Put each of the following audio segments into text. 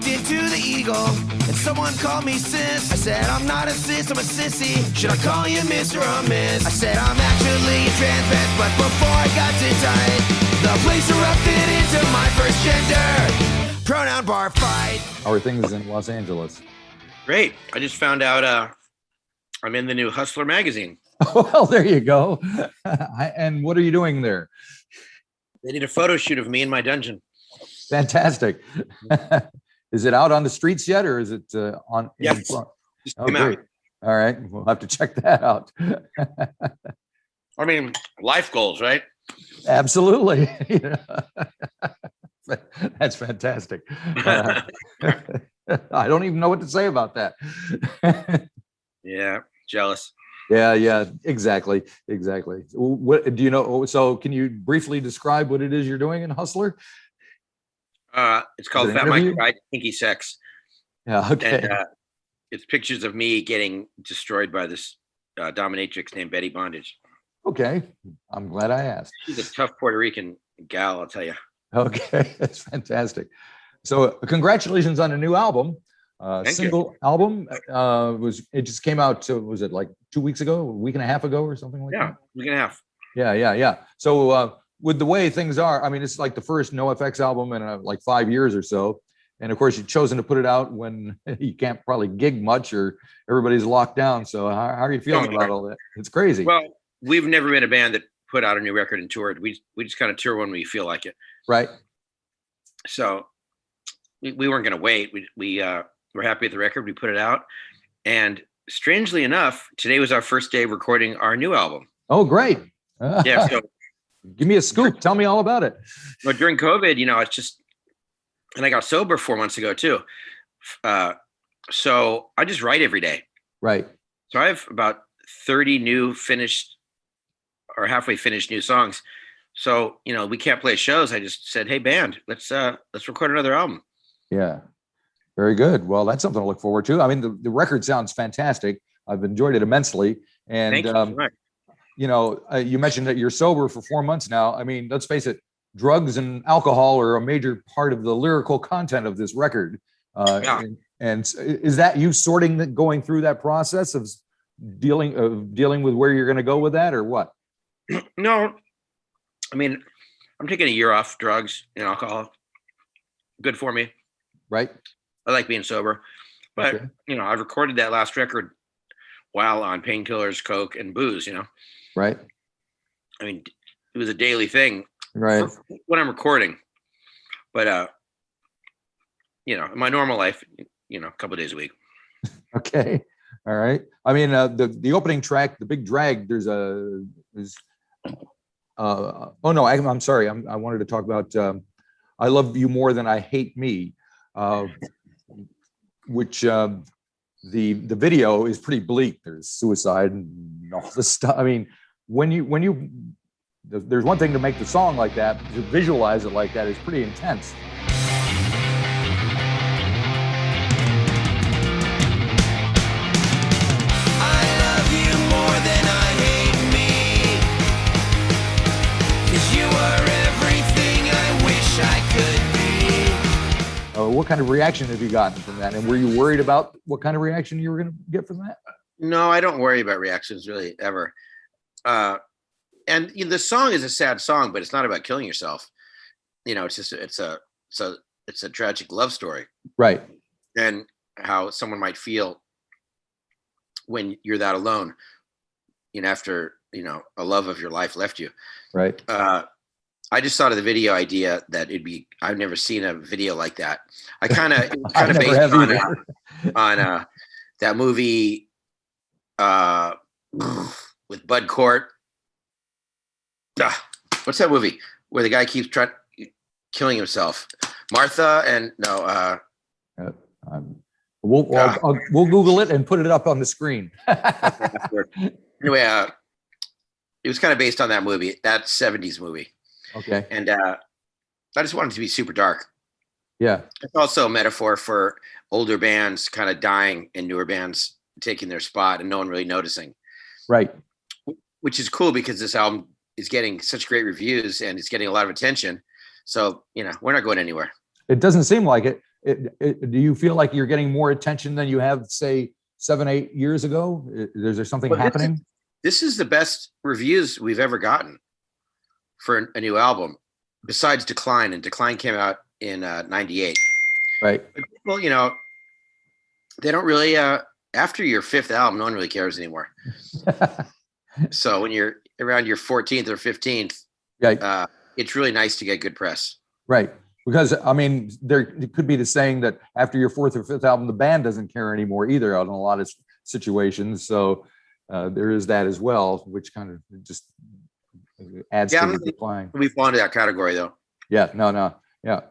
walked into the Eagle and someone called me sis. I said, I'm not a sis, I'm a sissy. Should I call you Mr. or Miss? I said, I'm actually a trans man, but before I got too tight, the place erupted into my first gender pronoun bar fight. How are things in Los Angeles? Great. I just found out I'm in the new Hustler magazine. Well, there you go. And what are you doing there? They did a photo shoot of me in my dungeon. Fantastic. Is it out on the streets yet, or is it on? Yes. Just came out. All right. We'll have to check that out. I mean, life goals, right? Absolutely. That's fantastic. I don't even know what to say about that. Yeah, jealous. Yeah, exactly. What do you know? So can you briefly describe what it is you're doing in Hustler? It's called Fat Mike Pride Kinky Sex. Yeah, okay. And it's pictures of me getting destroyed by this dominatrix named Betty Bondage. Okay, I'm glad I asked. She's a tough Puerto Rican gal, I'll tell you. Okay, that's fantastic. So congratulations on a new album. Single album. It just came out, was it like 2 weeks ago, a week and a half ago or something like that? Yeah, week and a half. Yeah. So with the way things are, I mean, it's like the first NOFX album in like 5 years or so. And of course, you've chosen to put it out when you can't probably gig much or everybody's locked down. So how are you feeling about all that? It's crazy. Well, we've never been a band that put out a new record and toured. We just kind of tour when we feel like it. Right. So we weren't going to wait. We're happy with the record. We put it out. And strangely enough, today was our first day of recording our new album. Oh, great. Yeah. So give me a scoop. Tell me all about it. Well, during COVID, it's just, and I got sober 4 months ago too. So I just write every day. Right. So I have about 30 new finished or halfway finished new songs. So, we can't play shows. I just said, hey band, let's record another album. Yeah. Very good. Well, that's something to look forward to. I mean, the record sounds fantastic. I've enjoyed it immensely. And, Thank you. You mentioned that you're sober for 4 months now. I mean, let's face it, drugs and alcohol are a major part of the lyrical content of this record. Yeah. And is that you going through that process of dealing with where you're going to go with that, or what? No, I mean, I'm taking a year off drugs and alcohol. Good for me. Right. I like being sober, but Okay. I recorded that last record while on painkillers, coke, and booze. Right. I mean, it was a daily thing. Right. When I'm recording, but in my normal life, a couple of days a week. Okay. All right. I mean, the opening track, The Big Drag, I'm sorry. I wanted to talk about I Love You More Than I Hate Me, which the video is pretty bleak. There's suicide and all this stuff. I mean, there's one thing to make the song like that, to visualize it like that is pretty intense. What kind of reaction have you gotten from that? And were you worried about what kind of reaction you were going to get from that? No, I don't worry about reactions really ever. And the song is a sad song, but it's not about killing yourself. It's just it's a tragic love story, right? And how someone might feel when you're that alone, after a love of your life left you, right? I just thought of the video idea that I've never seen a video like that. I kind of based on that movie with Bud Cort. What's that movie where the guy keeps killing himself? Martha and we'll Google it and put it up on the screen. Anyway, it was kind of based on that movie, that 70s movie. Okay. And I just wanted it to be super dark. Yeah. It's also a metaphor for older bands kind of dying and newer bands taking their spot and no one really noticing. Right. Which is cool because this album is getting such great reviews and it's getting a lot of attention. So, we're not going anywhere. It doesn't seem like it. Do you feel like you're getting more attention than you have, say, 7, 8 years ago? Is there something Well, happening? This is the best reviews we've ever gotten for a new album, besides Decline, and Decline came out in '98. Right. But people, they don't really. After your fifth album, no one really cares anymore. So when you're around your 14th or 15th, Yeah. it's really nice to get good press. Right. Because I mean, it could be the saying that after your fourth or fifth album, the band doesn't care anymore either out in a lot of situations. So there is that as well, which kind of just adds to the decline. We fall into that category though. Yeah, no. Yeah.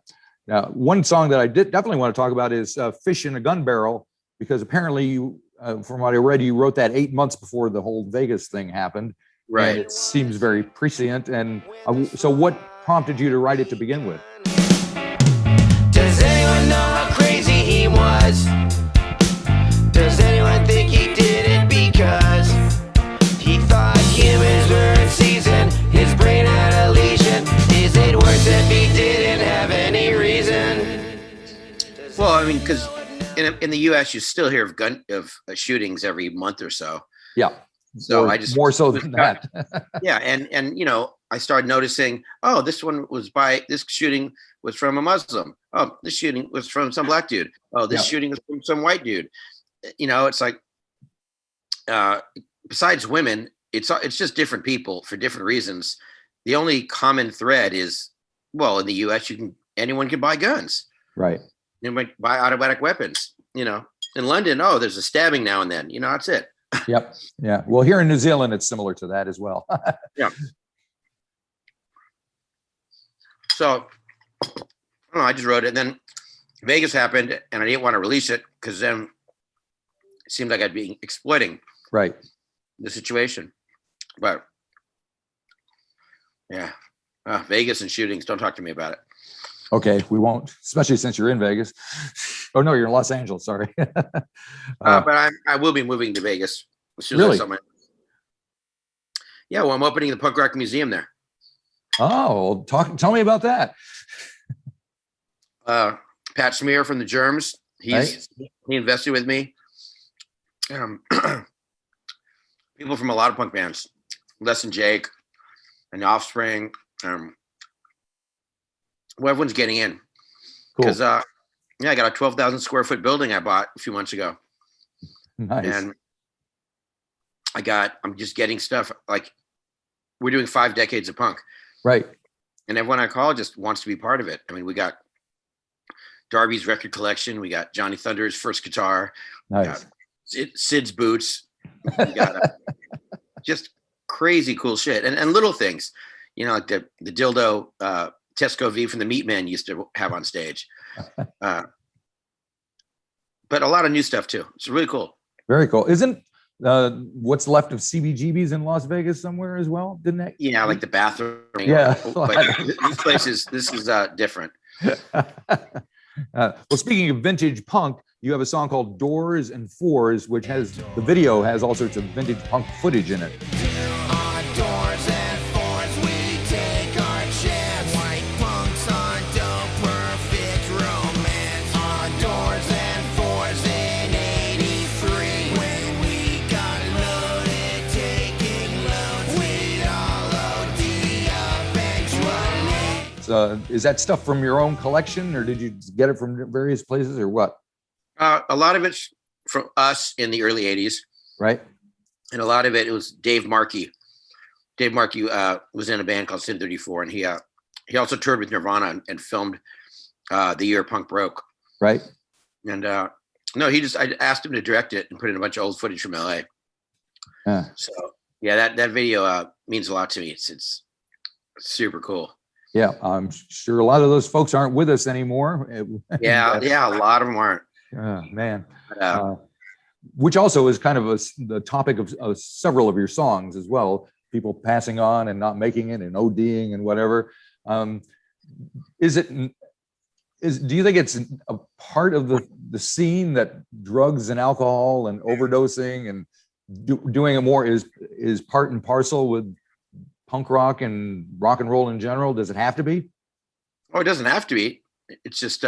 Now, one song that I definitely want to talk about is Fish in a Gun Barrel, because apparently you, from what I read, you wrote that 8 months before the whole Vegas thing happened. Right. And it seems very prescient. And so what prompted you to write it to begin with? Does anyone know how crazy he was? Does anyone think he did it because he thought humans were in season? His brain had a lesion. Is it worse if he didn't have any reason? Well, I mean, because in the U.S. you still hear of shootings every month or so. Yeah. So I just more so than that. Yeah, and I started noticing, this shooting was from a Muslim. Oh, this shooting was from some black dude. Oh, this shooting was from some white dude. It's like besides women, it's just different people for different reasons. The only common thread is, well, in the U.S. anyone can buy guns. Right. You might buy automatic weapons. In London, there's a stabbing now and then. That's it. Yep. Yeah. Well, here in New Zealand, it's similar to that as well. Yeah. So, I just wrote it. And then Vegas happened, and I didn't want to release it because then it seemed like I'd be exploiting the situation. But yeah, Vegas and shootings. Don't talk to me about it. Okay, we won't, especially since you're in Vegas. Oh no, you're in Los Angeles. Sorry. But I will be moving to Vegas as soon really? as I Yeah, well, I'm opening the Punk Rock Museum there. Oh, tell me about that. Pat Smear from the Germs. He invested with me. People from a lot of punk bands, Less and Jake, and Offspring. Well, everyone's getting in because I got a 12,000 square foot building I bought a few months ago. Nice. And I'm just getting stuff like we're doing 5 decades of punk. Right. And everyone I call just wants to be part of it. I mean, we got Darby's record collection. We got Johnny Thunder's first guitar. Nice. Sid's boots. We got just crazy cool shit and little things, like the dildo, Tesco V from the Meat Man used to have on stage. But a lot of new stuff too. It's really cool. Very cool. Isn't what's left of CBGB's in Las Vegas somewhere as well? Didn't that? Yeah, like the bathroom. Yeah. But this is different. Well, speaking of vintage punk, you have a song called Doors and Fours, which the video has all sorts of vintage punk footage in it. On doors and fours, we take our chance. White punks on dope, perfect romance. On doors and fours in '83, when we got loaded, taking loads, we'd all OD eventually. So, is that stuff from your own collection, or did you get it from various places, or what? A lot of it's from us in the early '80s, right? And a lot of it was Dave Markey. Dave Markey was in a band called Sin 34, and he also toured with Nirvana and filmed the year punk broke. Right. And I asked him to direct it and put in a bunch of old footage from LA. So yeah, that video means a lot to me. It's super cool. Yeah, I'm sure a lot of those folks aren't with us anymore. Yeah, a lot of them aren't. Man. Which also is kind of the topic of several of your songs as well. People passing on and not making it and ODing and whatever. Do you think it's a part of the scene that drugs and alcohol and overdosing and doing it more is part and parcel with punk rock and rock and roll in general? Does it have to be? Oh, it doesn't have to be. It's just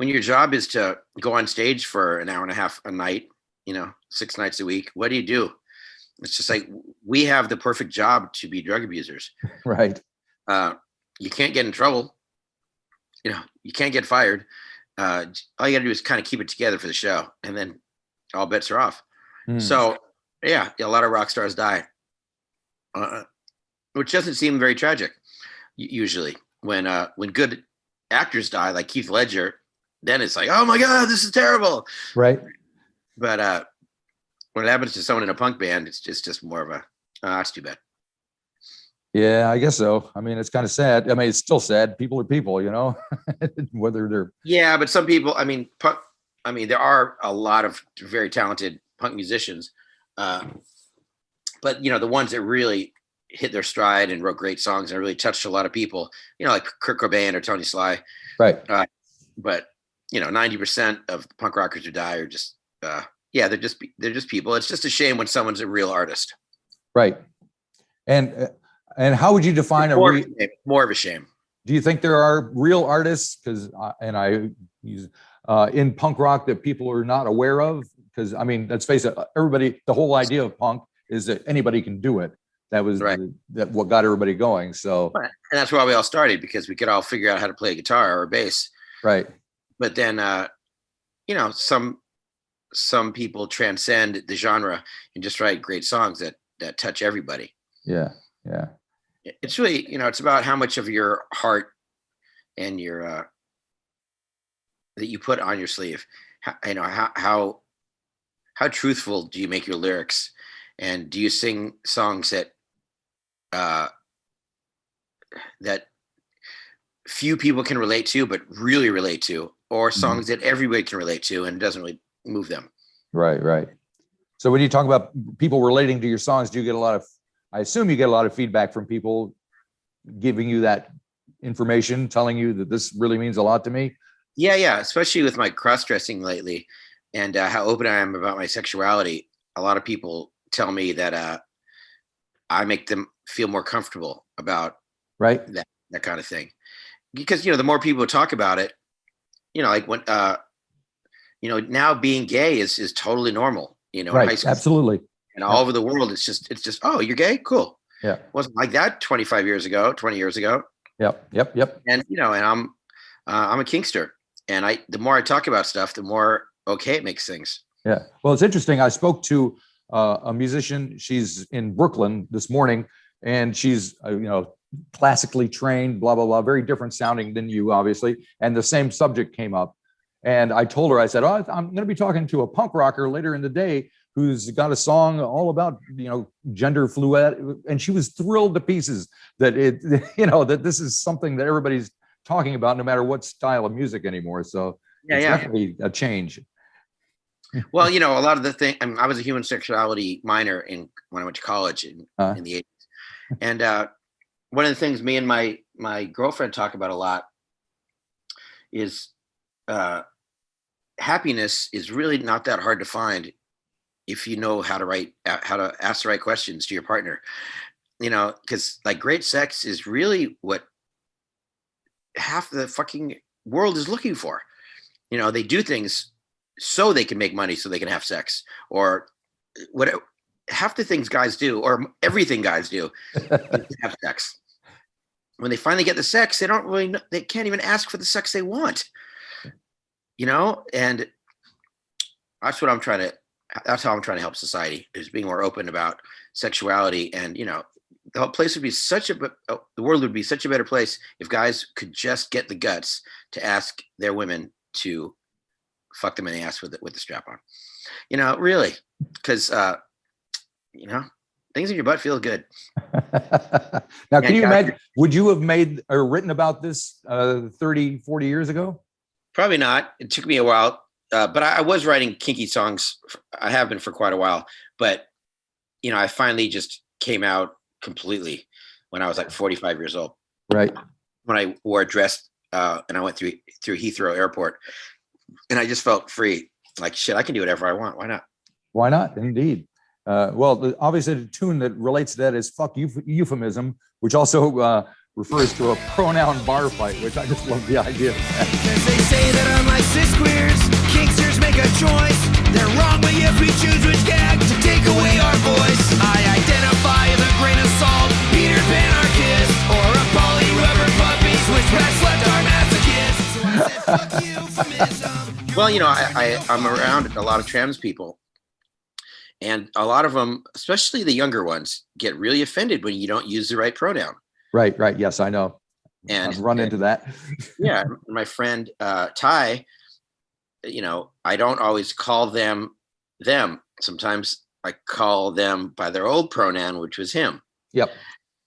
when your job is to go on stage for an hour and a half a night, 6 nights a week, what do? It's just like, we have the perfect job to be drug abusers. Right. You can't get in trouble. You can't get fired. All you gotta do is kind of keep it together for the show, and then all bets are off. So yeah, a lot of rock stars die, which doesn't seem very tragic. Usually when good actors die, like Keith Ledger, then it's like, oh my God, this is terrible. Right. But when it happens to someone in a punk band, it's just more of a, that's too bad. Yeah, I guess so. I mean, it's kind of sad. I mean, it's still sad. People are people, whether they're. Yeah, but some people, there are a lot of very talented punk musicians, but the ones that really hit their stride and wrote great songs and really touched a lot of people, like Kurt Cobain or Tony Sly. Right. But 90% of the punk rockers who die are just, they're just people. It's just a shame when someone's a real artist. Right. And how would you define more of a shame? Do you think there are real artists? Because I use in punk rock that people are not aware of? Because I mean, let's face it, everybody. The whole idea of punk is that anybody can do it. That was right. That what got everybody going. So, and that's why we all started, because we could all figure out how to play a guitar or a bass. Right. But then, some people transcend the genre and just write great songs that touch everybody. Yeah. Yeah. It's really, it's about how much of your heart and your that you put on your sleeve. How truthful do you make your lyrics, and do you sing songs that that few people can relate to but really relate to, or songs that everybody can relate to and it doesn't really move them? Right. So when you talk about people relating to your songs, do you get I assume you get a lot of feedback from people giving you that information, telling you that this really means a lot to me? Yeah. Especially with my cross-dressing lately and how open I am about my sexuality. A lot of people tell me that I make them feel more comfortable about right that kind of thing. Because, the more people talk about it, like when, now being gay is totally normal, in high school. Absolutely. And all over the world, it's just, oh, you're gay? Cool. Yeah. It wasn't like that 20 years ago. Yep. And, and I'm a kinkster. And the more I talk about stuff, the more okay it makes things. Yeah. Well, it's interesting. I spoke to a musician. She's in Brooklyn this morning, and she's, classically trained, blah, blah, blah, very different sounding than you, obviously. And the same subject came up. And I told her, I said, I'm going to be talking to a punk rocker later in the day who's got a song all about, gender fluid. And she was thrilled to pieces that that this is something that everybody's talking about, no matter what style of music anymore. So it's definitely a change. Well, a lot of the thing, I was a human sexuality minor when I went to college in the 80s. And one of the things me and my girlfriend talk about a lot is happiness is really not that hard to find if you know how to ask the right questions to your partner, because like great sex is really what half the fucking world is looking for. They do things so they can make money, so they can have sex, or whatever. Half the things guys do, or everything guys do, is have sex. When they finally get the sex, they don't really know, they can't even ask for the sex they want. And that's how I'm trying to help society, is being more open about sexuality. And, the whole place would be the world would be such a better place if guys could just get the guts to ask their women to fuck them in the ass with the strap on, really, because, things in your butt feel good. Now, can you imagine, would you have made or written about this 30, 40 years ago? Probably not. It took me a while, but I was writing kinky songs. I have been for quite a while, but I finally just came out completely when I was like 45 years old. Right. When I wore a dress and I went through Heathrow Airport, and I just felt free. Like, shit, I can do whatever I want. Why not? Why not? Indeed. Well, obviously the tune that relates to that is Fuck Euphemism, which also refers to a pronoun bar fight, which I just love the idea of that. They say that I'm like cis queers, kinksters make a choice. They're wrong, but yet we choose which gag to take away our voice. I identify as a grain of salt, Peter Pan anarchist, or a poly rubber puppies, which rats left our masochists. So I said, fuck you, feminism. Well, I'm around a lot of trans people, and a lot of them, especially the younger ones, get really offended when you don't use the right pronoun. Right. Yes, I know. And I've run into that. Yeah, my friend Ty, I don't always call them. Sometimes I call them by their old pronoun, which was him. Yep.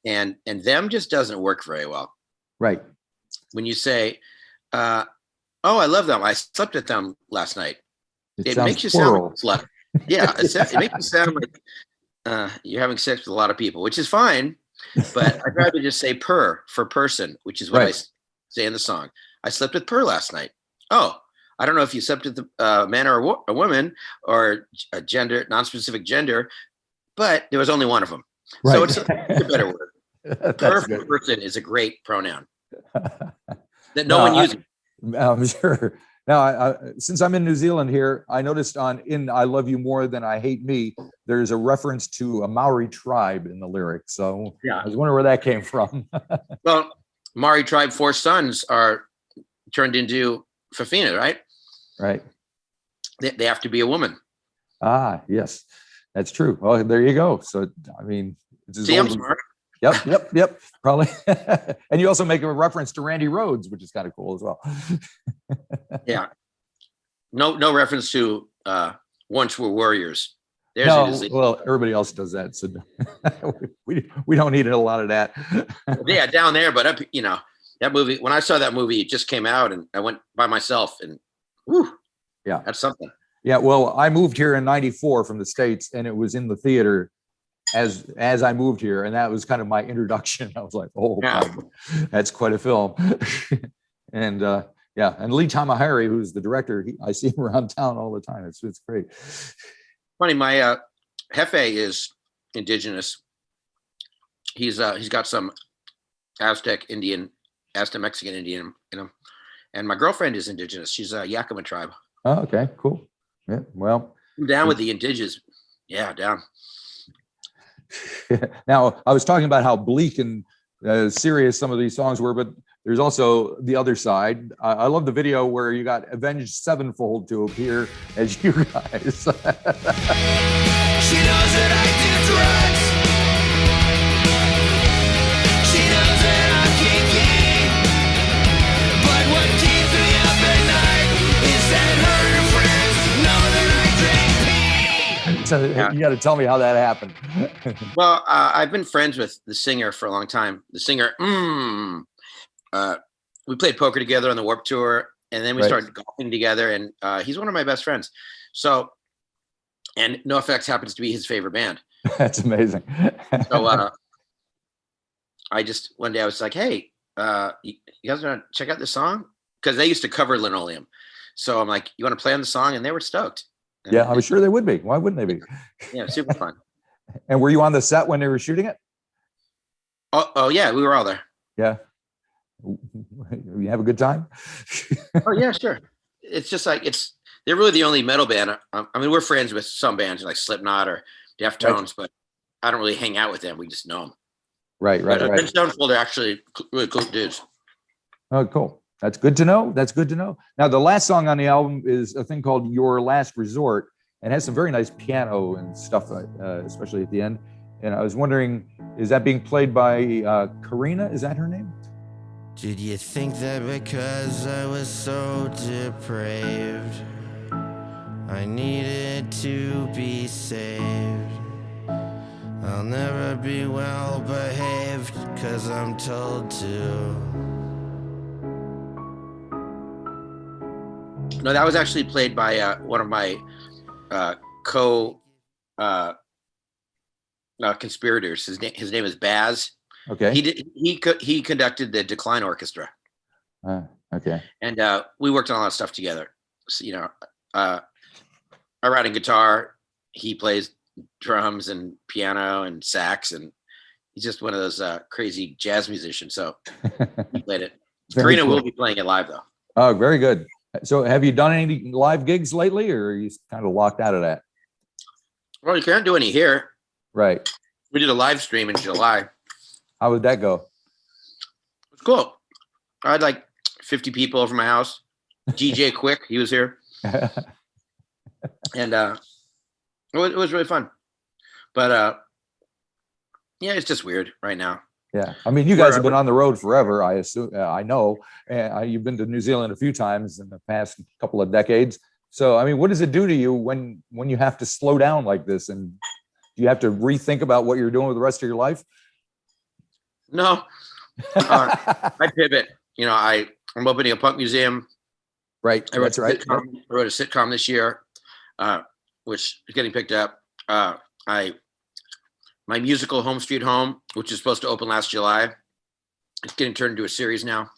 And them just doesn't work very well. Right. When you say, "Oh, I love them. I slept with them last night," it makes you plural. sound like a slut. Yeah, it makes you sound like you're having sex with a lot of people, which is fine. But I'd rather just say per for person, which is what I say in the song. I slept with Per last night. Oh, I don't know if you slept with a man or a woman or a gender, non-specific gender, but there was only one of them. Right. So it's a better word. Per for person is a great pronoun that no one uses. I'm sure. Now, since I'm in New Zealand here, I noticed in I Love You More Than I Hate Me, there's a reference to a Maori tribe in the lyrics. So yeah. I was wondering where that came from. Well, Maori tribe 4 sons are turned into Fafina, right? Right. They have to be a woman. Ah, yes, that's true. Well, there you go. So, I mean, it's I'm smart. Yep. Probably. And you also make a reference to Randy Rhoads, which is kind of cool as well. Yeah. No reference to Once Were Warriors. Well, everybody else does that. So we don't need a lot of that. Yeah, down there, but up, that movie, when I saw that movie, it just came out and I went by myself and whew, yeah, that's something. Yeah. Well, I moved here in '94 from the States and it was in the theater as I moved here, and that was kind of my introduction. I was like, oh, yeah. That's quite a film. And and Lee Tamahari, who's the director, I see him around town all the time. It's great. Funny, my Jefe is indigenous. He's got some Aztec Mexican Indian in him, and my girlfriend is indigenous. She's a Yakima tribe. Oh, okay, cool. Yeah, well, I'm down with the indigenous. Yeah, down. Now, I was talking about how bleak and serious some of these songs were, but there's also the other side. I love the video where you got Avenged Sevenfold to appear as you guys. She knows that I do drugs. She knows that I'm kinky. But what keeps me up at night is that her friends know that I drink pee. So you got to tell me how that happened. Well, I've been friends with the singer for a long time. The singer, we played poker together on the Warped Tour, and then we started golfing together, and he's one of my best friends. So, and NOFX happens to be his favorite band. That's amazing. So I just, one day I was like, hey, you guys want to check out this song? Because they used to cover Linoleum. So I'm like, you want to play on the song? And they were stoked. And yeah, I'm sure they would be. Why wouldn't they be? Yeah, super fun. And were you on the set when they were shooting it? Oh yeah, we were all there. Yeah. You have a good time? Oh yeah, sure. It's just like they're really the only metal band. I mean, we're friends with some bands like Slipknot or Deftones, but I don't really hang out with them. We just know them. Right. Stonefold are actually really cool dudes. Oh, cool. That's good to know. Now, the last song on the album is a thing called Your Last Resort, and has some very nice piano and stuff, especially at the end. And I was wondering, is that being played by Karina? Is that her name? Did you think that because I was so depraved, I needed to be saved? I'll never be well behaved, 'cause I'm told to. No, that was actually played by one of my conspirators. His name is Baz. Okay. He conducted the Decline Orchestra. Okay. And we worked on a lot of stuff together. So, I write in guitar. He plays drums and piano and sax, and he's just one of those crazy jazz musicians. So he played it. Karina will be playing it live though. Oh, very good. So have you done any live gigs lately, or are you kind of locked out of that? Well, you can't do any here. Right. We did a live stream in July. How would that go? It was cool. I had like 50 people over my house. DJ Quick, he was here. And it was really fun. But yeah, it's just weird right now. Yeah, I mean, you guys have been on the road forever. I assume, I know. You've been to New Zealand a few times in the past couple of decades. So, I mean, what does it do to you when you have to slow down like this, and do you have to rethink about what you're doing with the rest of your life? No, I pivot. You know, I'm opening a punk museum. Right, that's right. I wrote a sitcom this year, which is getting picked up. My musical Home Street Home, which is supposed to open last July, it's getting turned into a series now.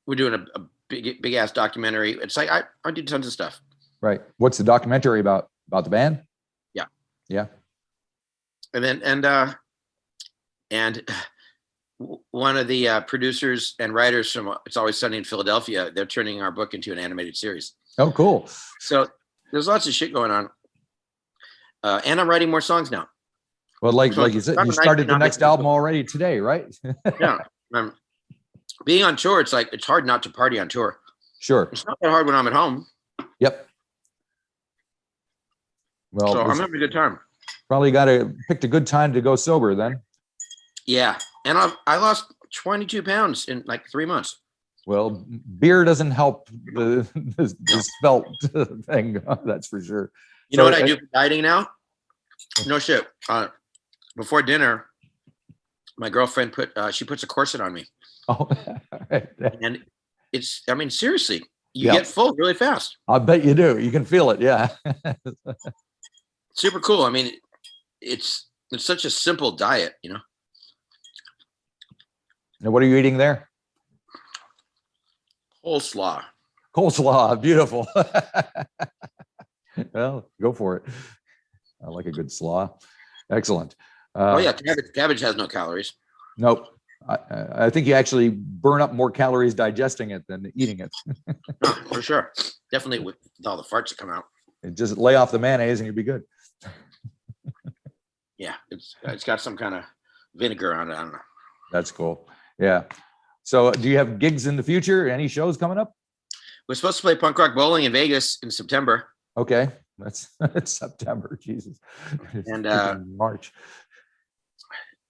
We're doing a big ass documentary. It's like I do tons of stuff. Right. What's the documentary about? About the band? Yeah. Yeah. And one of the producers and writers from It's Always Sunny in Philadelphia, they're turning our book into an animated series. Oh, cool. So there's lots of shit going on. And I'm writing more songs now. Well, like you said, you started the next album already today, right? Yeah. Being on tour, it's hard not to party on tour. Sure. It's not that hard when I'm at home. Yep. Well, so I'm having a good time. Probably picked a good time to go sober then. Yeah. And I lost 22 pounds in like 3 months. Well, beer doesn't help the spelt thing. That's for sure. You know what I do for dieting now? No shit. Before dinner, my girlfriend puts a corset on me. Oh, right. And seriously, you get full really fast. I bet you do. You can feel it. Yeah. Super cool. I mean, it's such a simple diet, you know. And what are you eating there? Coleslaw. Coleslaw. Beautiful. Well, go for it. I like a good slaw. Excellent. Oh yeah, cabbage has no calories. Nope. I think you actually burn up more calories digesting it than eating it. Oh, for sure. Definitely with all the farts that come out. Just lay off the mayonnaise and you'll be good. Yeah, it's got some kind of vinegar on it. I don't know. That's cool. Yeah. So do you have gigs in the future? Any shows coming up? We're supposed to play punk rock bowling in Vegas in September. Okay. That's September. Jesus. And March.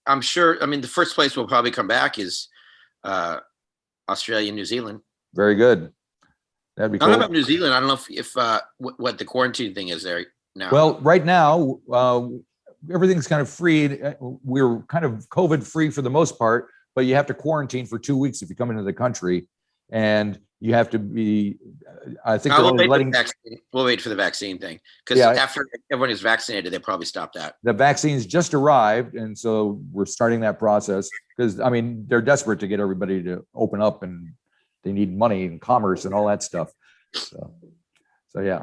I'm sure, the first place we'll probably come back is Australia and New Zealand. Very good. That'd be cool. I don't know about New Zealand. I don't know if what the quarantine thing is there now. Well, right now, everything's kind of free. We're kind of COVID free for the most part, but you have to quarantine for 2 weeks if you come into the country. And you have to be, I think we'll wait for the vaccine thing. Because after everyone is vaccinated, they'll probably stop that. The vaccines just arrived. And so we're starting that process because, they're desperate to get everybody to open up and they need money and commerce and all that stuff. So yeah,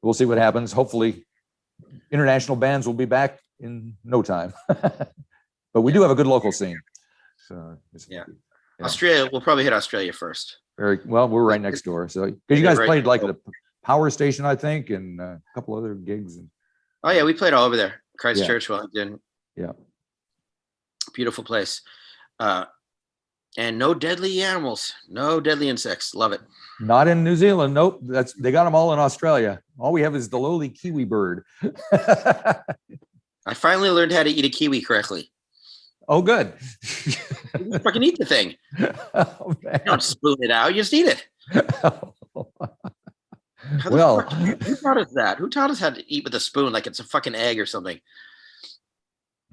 we'll see what happens. Hopefully international bands will be back in no time, but we do have a good local scene. So yeah. Australia, we'll probably hit Australia first. Very well. We're right next door. So because you guys played like the Power Station, I think, and a couple other gigs. Oh yeah, we played all over there. Christchurch, Wellington. Yeah. Beautiful place. And no deadly animals, no deadly insects. Love it. Not in New Zealand. Nope. They got them all in Australia. All we have is the lowly kiwi bird. I finally learned how to eat a kiwi correctly. Oh, good. You fucking eat the thing. Oh, you don't spoon it out. You just eat it. Well, who taught us that? Who taught us how to eat with a spoon like it's a fucking egg or something?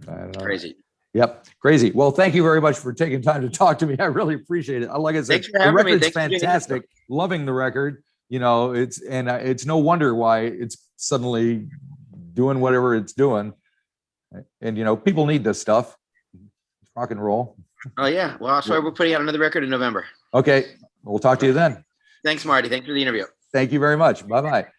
I don't know. Crazy. Yep. Crazy. Well, thank you very much for taking time to talk to me. I really appreciate it. Like I said, the record's fantastic. Loving the record. It's no wonder why it's suddenly doing whatever it's doing. And, people need this stuff. Rock and roll. Oh yeah. Well, that's why we're putting out another record in November. Okay. We'll talk to you then. Thanks, Marty. Thanks for the interview. Thank you very much. Bye-bye.